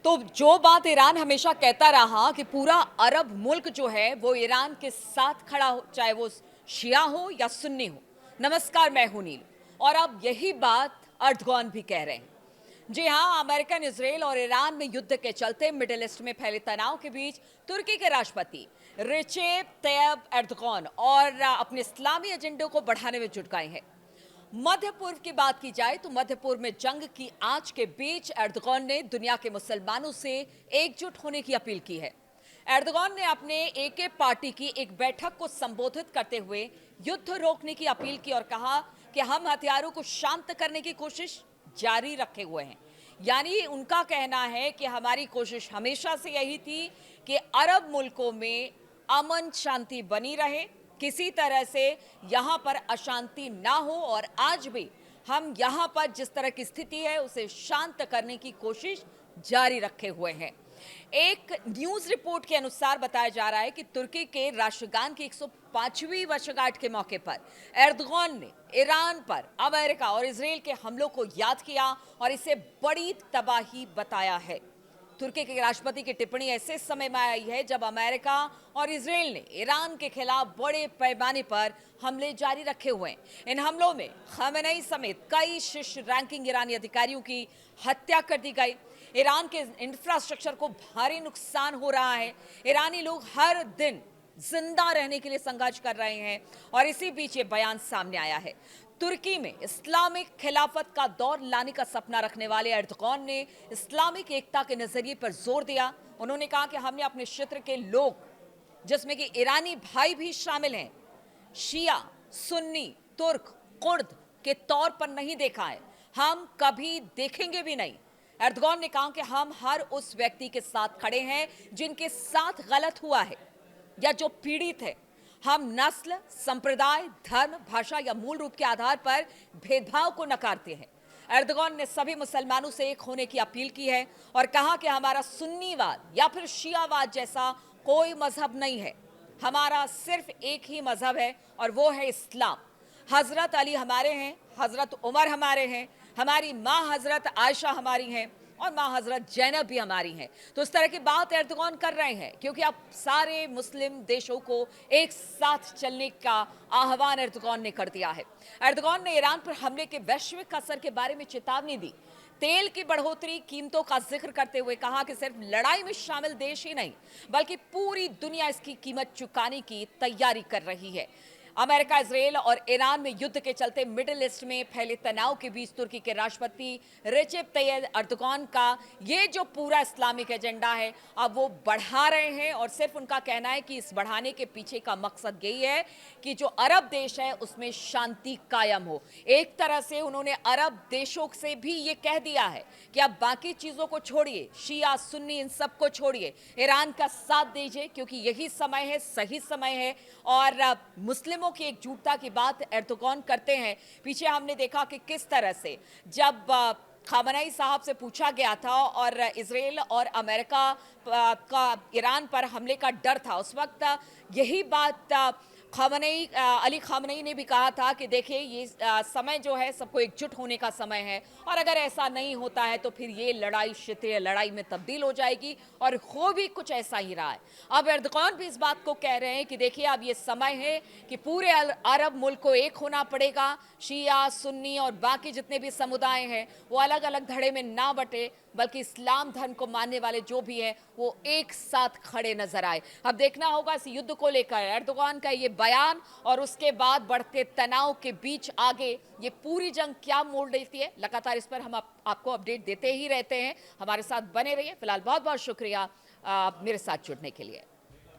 तो जो बात ईरान हमेशा कहता रहा कि पूरा अरब मुल्क जो है वो ईरान के साथ खड़ा हो, चाहे वो शिया हो या सुन्नी हो। नमस्कार, मैं हूं नील। और अब यही बात अर्दगॉन भी कह रहे हैं। जी हां, अमेरिकन, इजराइल और ईरान में युद्ध के चलते मिडिल ईस्ट में फैले तनाव के बीच तुर्की के राष्ट्रपति रिसेप तैयब एर्दोगान और अपने इस्लामी एजेंडे को बढ़ाने में जुट गए हैं। मध्य पूर्व की बात की जाए तो मध्य पूर्व में जंग की आंच के बीच एर्दोगान ने दुनिया के मुसलमानों से एकजुट होने की अपील की है। एर्दोगान ने अपने एके पार्टी की एक बैठक को संबोधित करते हुए युद्ध रोकने की अपील की और कहा कि हम हथियारों को शांत करने की कोशिश जारी रखे हुए हैं। यानी उनका कहना है कि हमारी कोशिश हमेशा से यही थी कि अरब मुल्कों में अमन शांति बनी रहे, किसी तरह से यहां पर अशांति ना हो, और आज भी हम यहां पर जिस तरह की स्थिति है उसे शांत करने की कोशिश जारी रखे हुए हैं। एक न्यूज रिपोर्ट के अनुसार बताया जा रहा है कि तुर्की के राष्ट्रगान की 105वीं वर्षगांठ के मौके पर एर्दोगान ने ईरान पर अमेरिका और इजराइल के हमलों को याद किया और इसे बड़ी तबाही बताया है। तुर्की के राष्ट्रपति की टिप्पणी ऐसे समय में आई है जब अमेरिका और इजराइल ने ईरान के खिलाफ बड़े पैमाने पर हमले जारी रखे हुए हैं। इन हमलों में खमेनेई समेत कई शीर्ष रैंकिंग ईरानी अधिकारियों की हत्या कर दी गई। ईरान के इंफ्रास्ट्रक्चर को भारी नुकसान हो रहा है। ईरानी लोग हर दिन जिंदा रहने के लिए संघर्ष कर रहे हैं और इसी बीच ये बयान सामने आया है। तुर्की में इस्लामिक खिलाफत का दौर लाने का सपना रखने वाले एर्दोगान ने इस्लामिक एकता के नजरिए पर जोर दिया। उन्होंने कहा कि हमने अपने क्षेत्र के लोग, जिसमें कि ईरानी भाई भी शामिल हैं, शिया, सुन्नी, तुर्क, कुर्द के तौर पर नहीं देखा है, हम कभी देखेंगे भी नहीं। एर्दोगान ने कहा कि हम हर उस व्यक्ति के साथ खड़े हैं जिनके साथ गलत हुआ है या जो पीड़ित है। हम नस्ल, संप्रदाय, धर्म, भाषा या मूल रूप के आधार पर भेदभाव को नकारते हैं। एर्दोगान ने सभी मुसलमानों से एक होने की अपील की है और कहा कि हमारा सुन्नीवाद या फिर शियावाद जैसा कोई मजहब नहीं है, हमारा सिर्फ एक ही मजहब है और वो है इस्लाम। हजरत अली हमारे हैं, हजरत उमर हमारे हैं, हमारी माँ हजरत आयशा हमारी हैं और माँ हजरत जैनब भी हमारी हैं। तो इस तरह की बात एर्दोगान कर रहे हैं क्योंकि अब सारे मुस्लिम देशों को एक साथ चलने का आह्वान एर्दोगान ने कर दिया है। एर्दोगान ने ईरान पर हमले के वैश्विक असर के बारे में चेतावनी दी। तेल की बढ़ोतरी कीमतों का जिक्र करते हुए कहा कि सिर्फ लड़ाई में शामिल देश ही नहीं बल्कि पूरी दुनिया इसकी कीमत चुकाने की तैयारी कर रही है। अमेरिका, इजराइल और ईरान में युद्ध के चलते मिडिल ईस्ट में फैले तनाव के बीच तुर्की के राष्ट्रपति रिसेप तैयब एर्दोगान का ये जो पूरा इस्लामिक एजेंडा है अब वो बढ़ा रहे हैं और सिर्फ उनका कहना है कि इस बढ़ाने के पीछे का मकसद यही है कि जो अरब देश है उसमें शांति कायम हो। एक तरह से उन्होंने अरब देशों से भी ये कह दिया है कि अब बाकी चीजों को छोड़िए, शिया, सुन्नी, इन सबको छोड़िए, ईरान का साथ दीजिए क्योंकि यही समय है, सही समय है। और मुस्लिमों की एकजुटता की बात एर्दोगान करते हैं। पीछे हमने देखा कि किस तरह से जब खमेनेई साहब से पूछा गया था और इजराइल और अमेरिका का ईरान पर हमले का डर था, उस वक्त यही बात अली खमेनेई ने भी कहा था कि देखिए ये समय जो है सबको एकजुट होने का समय है और अगर ऐसा नहीं होता है तो फिर ये लड़ाई क्षेत्रीय लड़ाई में तब्दील हो जाएगी और हो भी कुछ ऐसा ही रहा है। अब एर्दोगान भी इस बात को कह रहे हैं कि देखिए अब ये समय है कि पूरे अरब मुल्क को एक होना पड़ेगा। शिया, सुन्नी और बाकी जितने भी समुदाय हैं वो अलग अलग धड़े में ना बटे बल्कि इस्लाम धर्म को मानने वाले जो भी हैं वो एक साथ खड़े नजर आए। अब देखना होगा इस युद्ध को लेकर एर्दोगान का ये बयान और उसके बाद बढ़ते तनाव के बीच आगे ये पूरी जंग क्या मोड़ लेती है। लगातार इस पर हम आपको अपडेट देते ही रहते हैं। हमारे साथ बने रहिए। फिलहाल बहुत बहुत शुक्रिया मेरे साथ जुड़ने के लिए।